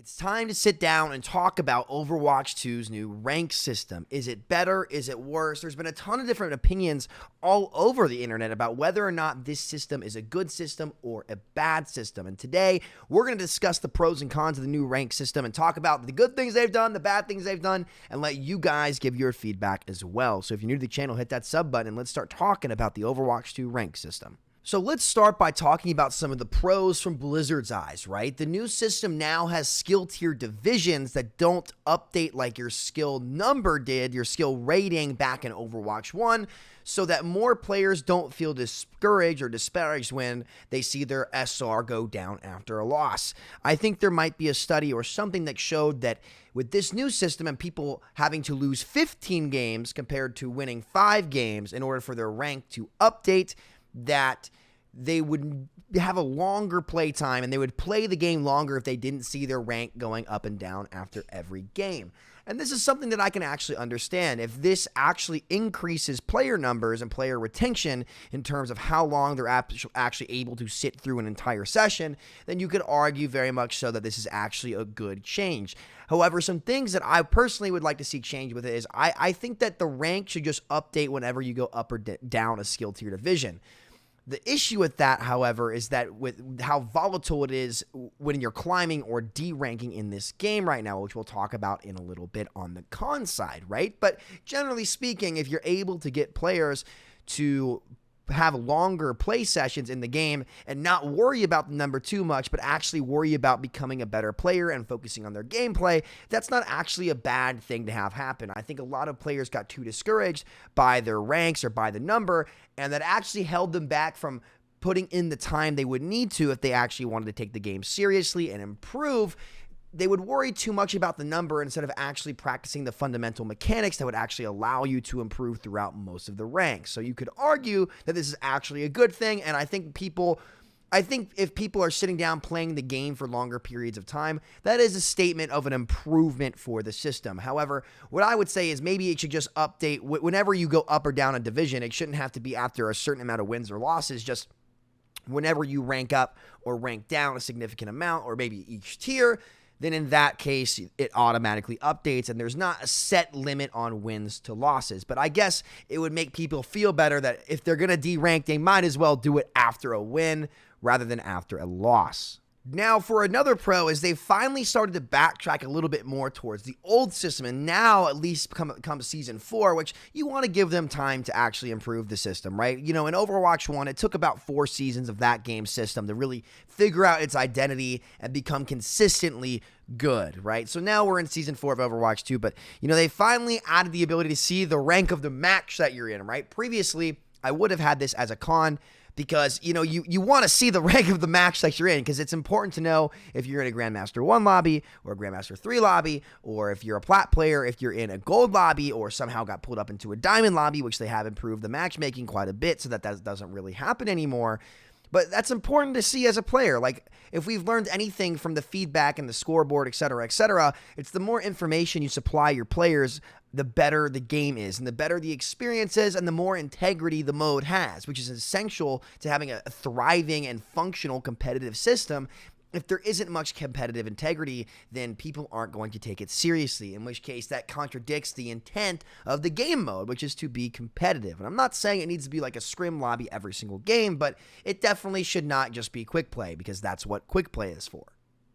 It's time to sit down and talk about Overwatch 2's new rank system. Is it better? Is it worse? There's been a ton of different opinions all over the internet about whether or not this system is a good system or a bad system. And today, we're going to discuss the pros and cons of the new rank system and talk about the good things they've done, the bad things they've done, and let you guys give your feedback as well. So if you're new to the channel, hit that sub button and let's start talking about the Overwatch 2 rank system. So let's start by talking about some of the pros from Blizzard's eyes, right? The new system now has skill tier divisions that don't update like your skill number did, your skill rating back in Overwatch 1, so that more players don't feel discouraged or disparaged when they see their SR go down after a loss. I think there might be a study or something that showed that with this new system and people having to lose 15 games compared to winning 5 games in order for their rank to update, that they would have a longer play time and they would play the game longer if they didn't see their rank going up and down after every game. And this is something that I can actually understand. If this actually increases player numbers and player retention in terms of how long they're actually able to sit through an entire session, then you could argue very much so that this is actually a good change. However, some things that I personally would like to see change with it is I think that the rank should just update whenever you go up or down a skill tier division. The issue with that, however, is that with how volatile it is when you're climbing or deranking in this game right now, which we'll talk about in a little bit on the con side, right? But generally speaking, if you're able to get players to have longer play sessions in the game and not worry about the number too much, but actually worry about becoming a better player and focusing on their gameplay, that's not actually a bad thing to have happen. I think a lot of players got too discouraged by their ranks or by the number, and that actually held them back from putting in the time they would need to if they actually wanted to take the game seriously and improve. They would worry too much about the number instead of actually practicing the fundamental mechanics that would actually allow you to improve throughout most of the ranks. So you could argue that this is actually a good thing, and I think if people are sitting down playing the game for longer periods of time, that is a statement of an improvement for the system. However, what I would say is maybe it should just update whenever you go up or down a division. It shouldn't have to be after a certain amount of wins or losses, just whenever you rank up or rank down a significant amount, or maybe each tier, then in that case, it automatically updates and there's not a set limit on wins to losses. But I guess it would make people feel better that if they're going to derank, they might as well do it after a win rather than after a loss. Now, for another pro is they finally started to backtrack a little bit more towards the old system, and now at least come season 4, which you want to give them time to actually improve the system, right? You know, in Overwatch 1, it took about 4 seasons of that game system to really figure out its identity and become consistently good, right? So now we're in season 4 of Overwatch 2, but you know, they finally added the ability to see the rank of the match that you're in, right? Previously, I would have had this as a con, because, you know, you want to see the rank of the match that you're in, because it's important to know if you're in a Grandmaster 1 lobby or a Grandmaster 3 lobby, or if you're a plat player, if you're in a gold lobby or somehow got pulled up into a diamond lobby, which they have improved the matchmaking quite a bit so that doesn't really happen anymore. But that's important to see as a player. Like, if we've learned anything from the feedback and the scoreboard, et cetera, it's the more information you supply your players, the better the game is, and the better the experience is, and the more integrity the mode has, which is essential to having a thriving and functional competitive system. If there isn't much competitive integrity, then people aren't going to take it seriously, in which case that contradicts the intent of the game mode, which is to be competitive. And I'm not saying it needs to be like a scrim lobby every single game, but it definitely should not just be quick play, because that's what quick play is for.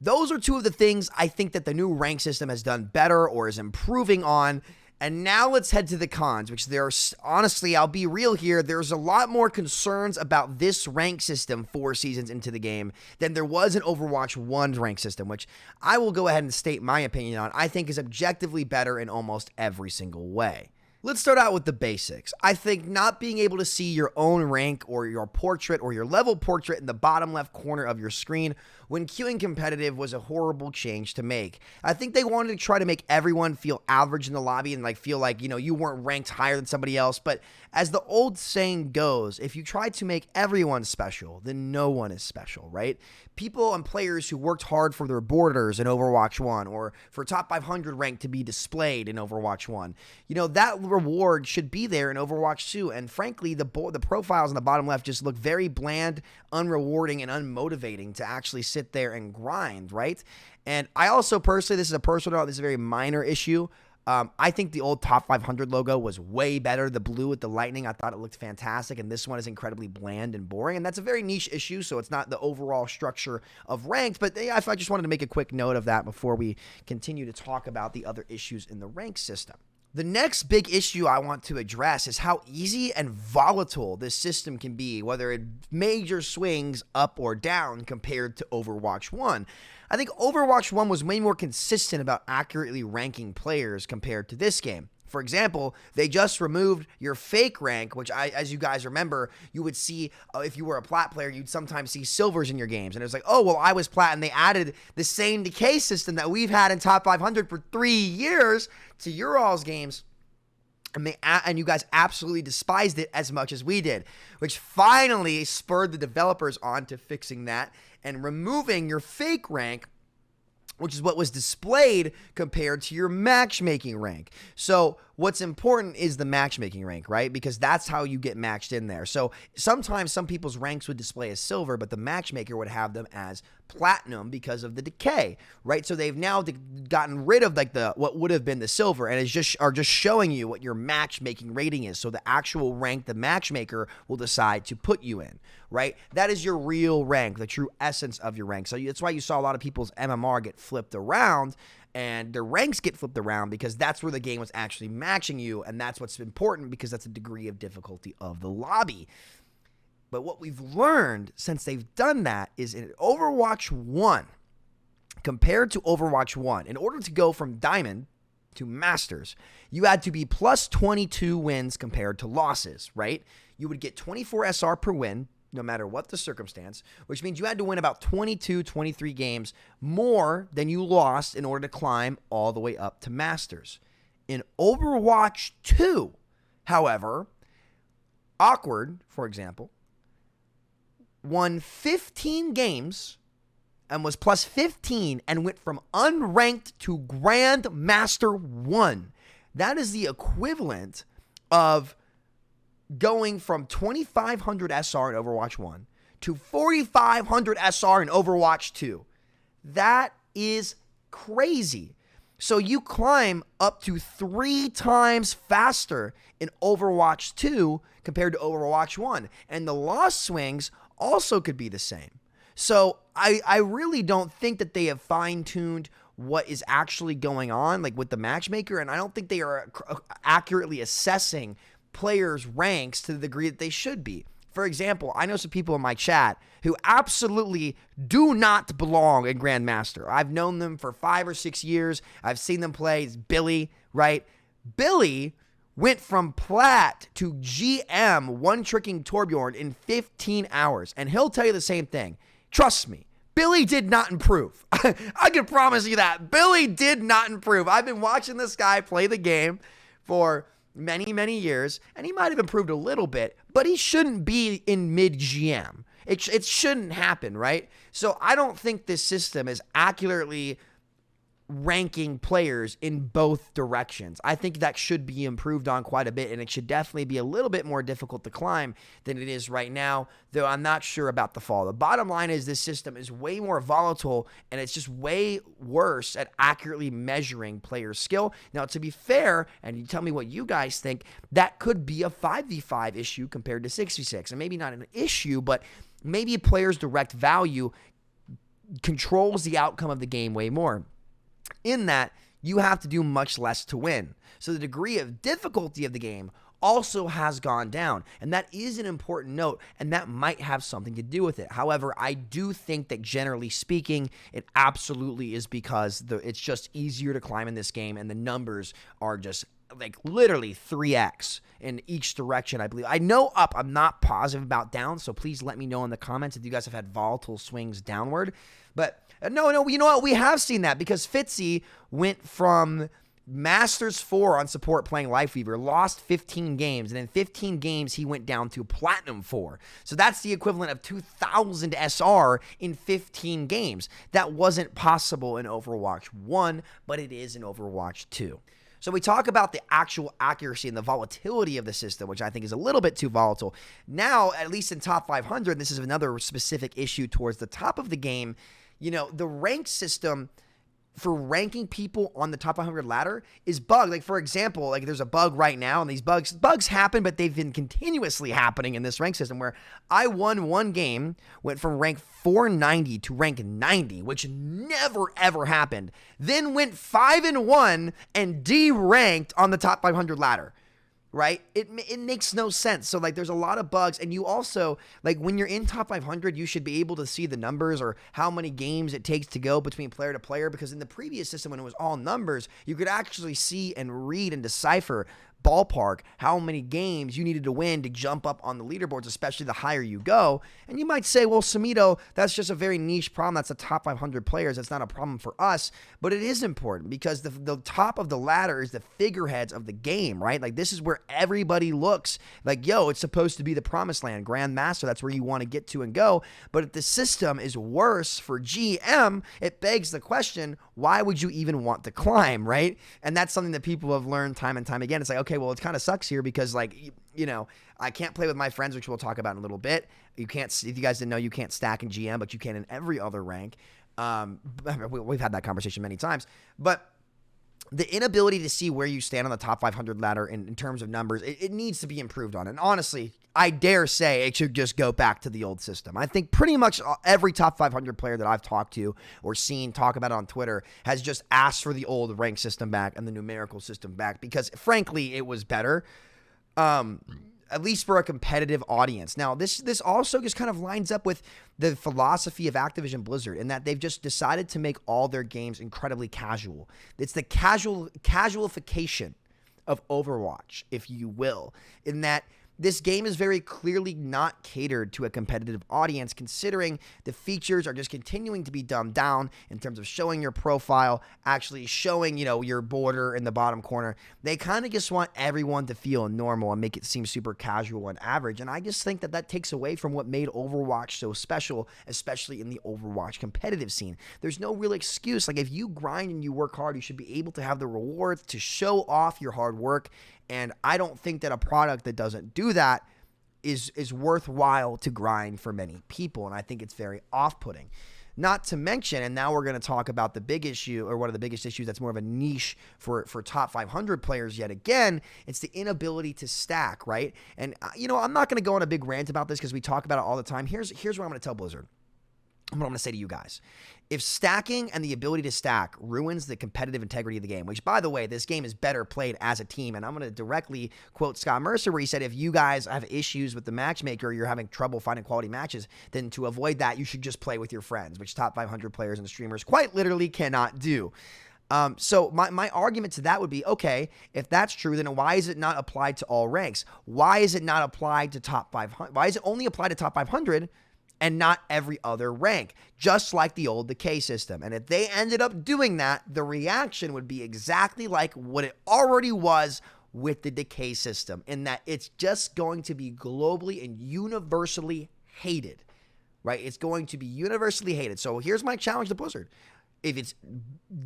Those are 2 of the things I think that the new rank system has done better or is improving on. And now let's head to the cons, which there's, honestly, I'll be real here, there's a lot more concerns about this rank system 4 seasons into the game than there was in Overwatch 1's rank system, which I will go ahead and state my opinion on, I think is objectively better in almost every single way. Let's start out with the basics. I think not being able to see your own rank or your portrait or your level portrait in the bottom left corner of your screen when queuing competitive was a horrible change to make. I think they wanted to try to make everyone feel average in the lobby and like feel like, you know, you weren't ranked higher than somebody else. But as the old saying goes, if you try to make everyone special, then no one is special, right? People and players who worked hard for their borders in Overwatch 1 or for top 500 rank to be displayed in Overwatch 1, you know, that reward should be there in Overwatch 2. And frankly, the profiles on the bottom left just look very bland, unrewarding, and unmotivating to actually sit there and grind, right? And I also personally, this is a personal note, this is a very minor issue. I think the old Top 500 logo was way better. The blue with the lightning, I thought it looked fantastic. And this one is incredibly bland and boring. And that's a very niche issue, so it's not the overall structure of ranked. But I just wanted to make a quick note of that before we continue to talk about the other issues in the rank system. The next big issue I want to address is how easy and volatile this system can be, whether it major swings up or down compared to Overwatch 1. I think Overwatch 1 was way more consistent about accurately ranking players compared to this game. For example, they just removed your fake rank, which as you guys remember, you would see if you were a plat player, you'd sometimes see silvers in your games. And it was like, oh, well, I was plat, and they added the same decay system that we've had in Top 500 for 3 years to your all's games. And you guys absolutely despised it as much as we did, which finally spurred the developers on to fixing that and removing your fake rank, which is what was displayed compared to your matchmaking rank. So what's important is the matchmaking rank, right? Because that's how you get matched in there. So sometimes some people's ranks would display as silver, but the matchmaker would have them as platinum because of the decay, right? So they've now gotten rid of like what would have been the silver, and are just showing you what your matchmaking rating is. So the actual rank the matchmaker will decide to put you in, right? That is your real rank, the true essence of your rank. So that's why you saw a lot of people's MMR get flipped around, and their ranks get flipped around because that's where the game was actually matching you, and that's what's important because that's a degree of difficulty of the lobby. But what we've learned since they've done that is in Overwatch 1, compared to Overwatch 1, in order to go from Diamond to Masters, you had to be plus 22 wins compared to losses, right? You would get 24 SR per win, no matter what the circumstance, which means you had to win about 22, 23 games more than you lost in order to climb all the way up to Masters. In Overwatch 2, however, Awkward, for example, won 15 games and was plus 15 and went from unranked to Grand Master 1. That is the equivalent of going from 2,500 SR in Overwatch 1 to 4,500 SR in Overwatch 2. That is crazy. So you climb up to 3 times faster in Overwatch 2 compared to Overwatch 1. And the loss swings also could be the same. So I really don't think that they have fine-tuned what is actually going on, like with the matchmaker, and I don't think they are accurately assessing players' ranks to the degree that they should be. For example, I know some people in my chat who absolutely do not belong in Grandmaster. I've known them for 5 or 6 years. I've seen them play. It's Billy, right? Billy went from plat to GM one-tricking Torbjorn in 15 hours. And he'll tell you the same thing. Trust me, Billy did not improve. I can promise you that. Billy did not improve. I've been watching this guy play the game for many, many years, and he might have improved a little bit, but he shouldn't be in mid-GM. It shouldn't happen, right? So I don't think this system is accurately ranking players in both directions. I think that should be improved on quite a bit, and it should definitely be a little bit more difficult to climb than it is right now, though I'm not sure about the fall. The bottom line is this system is way more volatile, and it's just way worse at accurately measuring players' skill. Now, to be fair, and you tell me what you guys think, that could be a 5v5 issue compared to 6v6, and maybe not an issue, but maybe a player's direct value controls the outcome of the game way more. In that, you have to do much less to win. So the degree of difficulty of the game also has gone down. And that is an important note, and that might have something to do with it. However, I do think that generally speaking, it absolutely is because it's just easier to climb in this game, and the numbers are just like literally 3x in each direction, I believe. I know up, I'm not positive about down, so please let me know in the comments if you guys have had volatile swings downward. But no, you know what? We have seen that because Fitzy went from Masters 4 on support playing Lifeweaver, lost 15 games, and in 15 games, he went down to Platinum 4. So that's the equivalent of 2,000 SR in 15 games. That wasn't possible in Overwatch 1, but it is in Overwatch 2. So we talk about the actual accuracy and the volatility of the system, which I think is a little bit too volatile. Now, at least in top 500, this is another specific issue towards the top of the game. The rank system for ranking people on the top 100 ladder is bugged. Like, for example, like there's a bug right now, and these bugs happen, but they've been continuously happening in this rank system where I won one game, went from rank 490 to rank 90, which never ever happened. Then went 5-1 and deranked on the top 500 ladder. Right? It makes no sense. So, like, there's a lot of bugs. And you also, like, when you're in top 500, you should be able to see the numbers or how many games it takes to go between player to player. Because in the previous system, when it was all numbers, you could actually see and read and decipher ballpark how many games you needed to win to jump up on the leaderboards, especially the higher you go. And you might say, well, Samito, that's just a very niche problem. That's the top 500 players. That's not a problem for us. But it is important because the top of the ladder is the figureheads of the game, right? Like, this is where everybody looks like, yo, it's supposed to be the promised land, grandmaster. That's where you want to get to and go. But if the system is worse for GM, it begs the question, why would you even want to climb, right? And that's something that people have learned time and time again. It's like, okay, well, it kind of sucks here because, like, I can't play with my friends, which we'll talk about in a little bit. You can't, if you guys didn't know, you can't stack in GM, but you can in every other rank. We've had that conversation many times. But the inability to see where you stand on the top 500 ladder in terms of numbers, it needs to be improved on. And honestly, I dare say it should just go back to the old system. I think pretty much every top 500 player that I've talked to or seen talk about it on Twitter has just asked for the old rank system back and the numerical system back because, frankly, it was better. At least for a competitive audience. Now, this also just kind of lines up with the philosophy of Activision Blizzard in that they've just decided to make all their games incredibly casual. It's the casualification of Overwatch, if you will, in that this game is very clearly not catered to a competitive audience, considering the features are just continuing to be dumbed down in terms of showing your profile, actually showing, your border in the bottom corner. They kind of just want everyone to feel normal and make it seem super casual and average. And I just think that takes away from what made Overwatch so special, especially in the Overwatch competitive scene. There's no real excuse. Like, if you grind and you work hard, you should be able to have the rewards to show off your hard work. And I don't think that a product that doesn't do that is worthwhile to grind for many people. And I think it's very off-putting. Not to mention, and now we're going to talk about the big issue, or one of the biggest issues that's more of a niche for top 500 players yet again, it's the inability to stack, right? And, I'm not going to go on a big rant about this because we talk about it all the time. Here's what I'm going to tell Blizzard. What I'm going to say to you guys. If stacking and the ability to stack ruins the competitive integrity of the game, which, by the way, this game is better played as a team, and I'm going to directly quote Scott Mercer where he said, if you guys have issues with the matchmaker, you're having trouble finding quality matches, then to avoid that, you should just play with your friends, which top 500 players and streamers quite literally cannot do. So my argument to that would be, okay, if that's true, then why is it not applied to all ranks? Why is it not applied to top 500? Why is it only applied to top 500 and not every other rank, just like the old decay system? And if they ended up doing that, the reaction would be exactly like what it already was with the decay system, in that it's just going to be globally and universally hated, right? It's going to be universally hated. So here's my challenge to Blizzard. If it's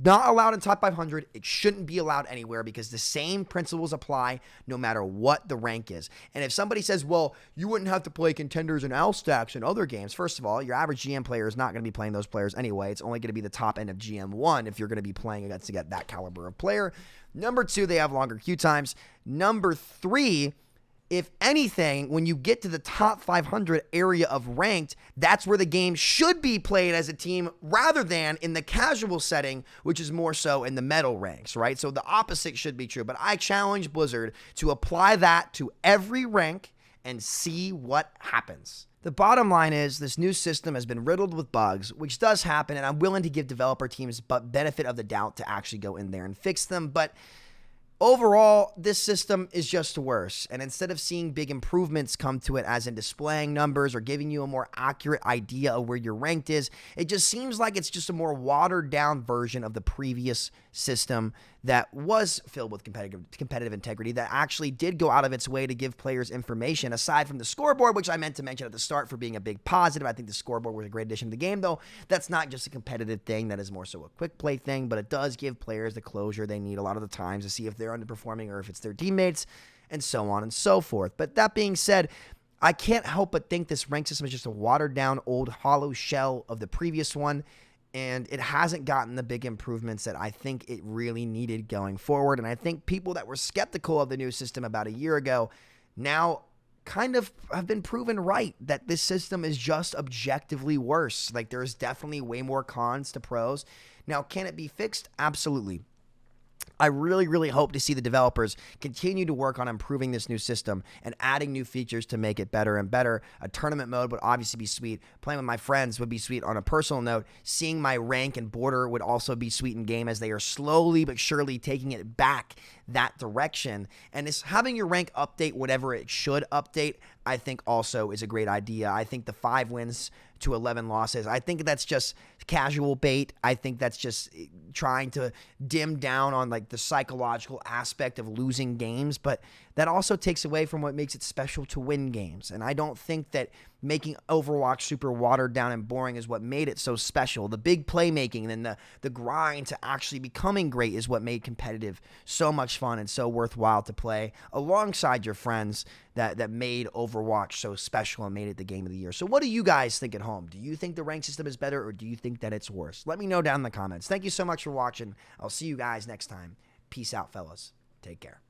not allowed in top 500, it shouldn't be allowed anywhere because the same principles apply no matter what the rank is. And if somebody says, well, you wouldn't have to play contenders and L stacks and other games, first of all, your average GM player is not going to be playing those players anyway. It's only going to be the top end of GM1 if you're going to be playing against to get that caliber of player. Number two, they have longer queue times. Number three, if anything, when you get to the top 500 area of ranked, that's where the game should be played as a team rather than in the casual setting, which is more so in the medal ranks, right? So the opposite should be true. But I challenge Blizzard to apply that to every rank and see what happens. The bottom line is this new system has been riddled with bugs, which does happen, and I'm willing to give developer teams benefit of the doubt to actually go in there and fix them. But overall, this system is just worse, and instead of seeing big improvements come to it, as in displaying numbers or giving you a more accurate idea of where your ranked is, it just seems like it's just a more watered-down version of the previous system that was filled with competitive integrity, that actually did go out of its way to give players information, aside from the scoreboard, which I meant to mention at the start for being a big positive. I think the scoreboard was a great addition to the game, though. That's not just a competitive thing. That is more so a quick play thing, but it does give players the closure they need a lot of the times to see if they're they're underperforming or if it's their teammates, and so on and so forth. But that being said, I can't help but think this rank system is just a watered-down, old, hollow shell of the previous one, and it hasn't gotten the big improvements that I think it really needed going forward. And I think people that were skeptical of the new system about a year ago now kind of have been proven right that this system is just objectively worse. Like, there's definitely way more cons to pros. Now, can it be fixed? Absolutely. I really, really hope to see the developers continue to work on improving this new system and adding new features to make it better and better. A tournament mode would obviously be sweet. Playing with my friends would be sweet on a personal note. Seeing my rank and border would also be sweet in game, as they are slowly but surely taking it back that direction. And it's having your rank update whatever it should update, I think also is a great idea. I think the 5 wins to 11 losses, I think that's just casual bait. I think that's just trying to dim down on like the psychological aspect of losing games, but that also takes away from what makes it special to win games. And I don't think that making Overwatch super watered down and boring is what made it so special. The big playmaking and the grind to actually becoming great is what made competitive so much fun and so worthwhile to play alongside your friends that made Overwatch so special and made it the game of the year. So what do you guys think at home? Do you think the rank system is better, or do you think that it's worse? Let me know down in the comments. Thank you so much for watching. I'll see you guys next time. Peace out, fellas. Take care.